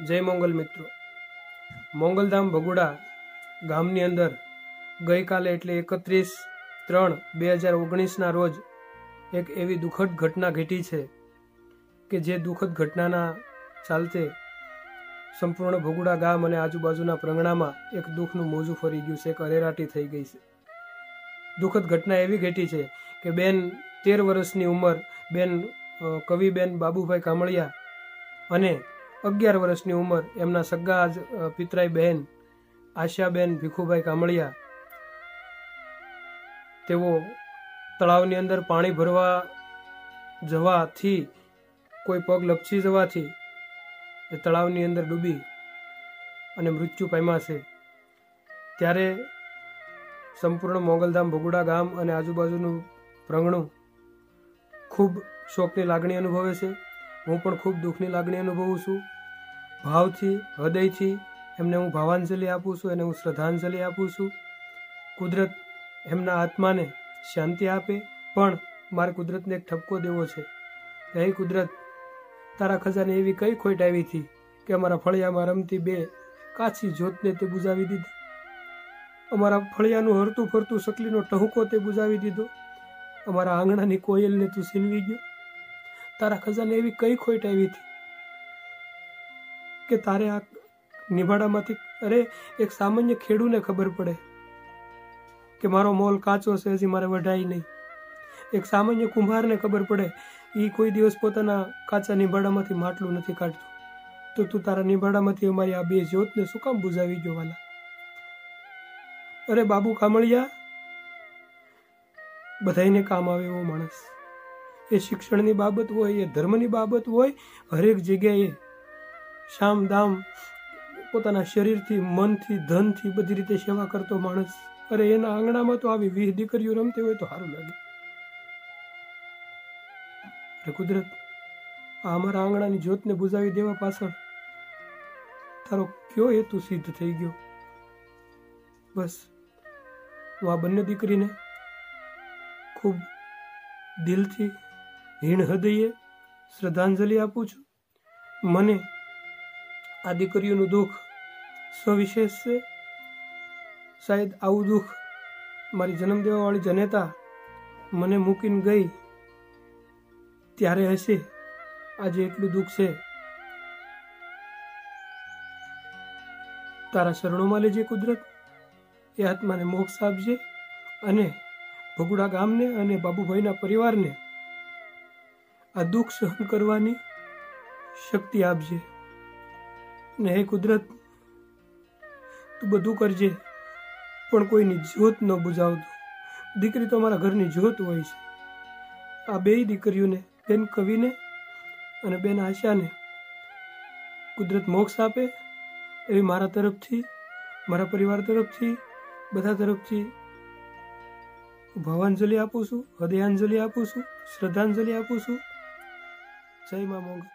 जय मंगल मित्रों। मोंगलधाम भगुड़ा गामनी अंदर गई काले एटले 31/3/2019 रोज एक एवी दुखद घटना घटी है कि जे दुखद घटना चालते संपूर्ण भगुड़ा गाम और आजूबाजूना प्रंगणा में एक दुखनु मोजू फरी गयु से, एक अरेराटी थई गई है। दुखद घटना एवी घटी है कि बेन 13 वर्षनी उमर बेन कविबेन बाबूभाई कामळिया अने 11 वर्षनी उमर एमना सग्गा पितराई बहन आशाबेन भीखुभाई कामळिया तेओ तळावनी अंदर पाणी भरवा जवाथी कोई पग लपसी जवाथी तळावनी अंदर डूबी अने मृत्यु पाम्या छे। त्यारे संपूर्ण मोंगलधाम भगुड़ा गाम अने आजूबाजूनुं प्रंगणुं खूब शोकनी लागणी अनुभवे छे। हूँ पण खूब दुखनी लागणी अनुभवुं छुं। भावथी हृदयथी एमने हूँ भावांजलि आपूं छुं अने हूँ श्रद्धांजलि आपूं छुं। कुदरत एमना आत्माने शांति आपे, पण मारे कुदरतने एक ठपको देवो छे के हे कुदरत, तारा खजाने एवी कई खोट आवी थी कि अमारा फळियामां रमती बे काची ज्योतने ते बुझावी दीधी, अमारा फळियानुं हरतुं फरतुं सकलीनो टहुको ते बुझावी दीधो, अमारा आंगणानी कोयलने तू सीनवी गयो। तारा खजाने एवी कई खोट आवी थी कि तारे आ निभाड़ामांथी, अरे एक सामान्य खेडूने खबर पड़े कि मारो मोल काचो छे, हजी मारे वढाई नहीं। एक सामान्य कुंभार ने खबर पड़े ई कोई दिवस पोताना काचा निभाड़ामांथी માટલું નથી કાઢતો, तो तू तारा निभाड़ामांथी अमारी आ बे ज्योतने शुं काम बुझावी गयो वाला। अरे बाबू कामळिया बधाईने काम आवे एवो माणस। ए शिक्षणनी बाबत होय, ए धर्मनी बाबत होय, हरेक जग्याए शाम दाम पोताना शरीरथी मनथी धनथी बधी रीते सेवा करतो माणस। अरे एना आंगणामां तो आवी 20 दीकरीओ रमती होय तो सारुं लागे। अरे कुदरत, आ अमारा आंगणानी ज्योतने बुझावी देवा पाछळ तारो क्यो हेतु सिद्ध थई गयो। बस हूँ आ बंने दीकरीने खूब दिलथी हीण हृदये श्रद्धांजलि आपूं छुं। मने आ दीकरीओनुं दुख सविशेष छे। शायद आवुं दुख मारी जन्म देवावाળી जनेता मने मूकीने गई त्यारे हशे। आज एटलुं दुख छे, तारा शरणोमां लेजे कुदरत। ए आत्माने मोक्ष आपजे अने भगुड़ा गामने अने बाबूभाईना परिवारने आ दुख सहन करवानी शक्ति आपजे। ने हे कुदरत, तू बधुं करजे पण कोईनी ज्योत न बुझावतो। दीकरी तो अमारा घरनी ज्योत होय छे। आ बेय दीकरीओने, बेन कविने अने बेन आशाने कुदरत मोक्ष आपे एवी मारा तरफथी, मारा परिवार तरफथी, बधा तरफथी भावांजलि आपूं छुं, हृदयांजलि आपूं छुं, श्रद्धांजलि आपूं छुं। जय मां मोंगल।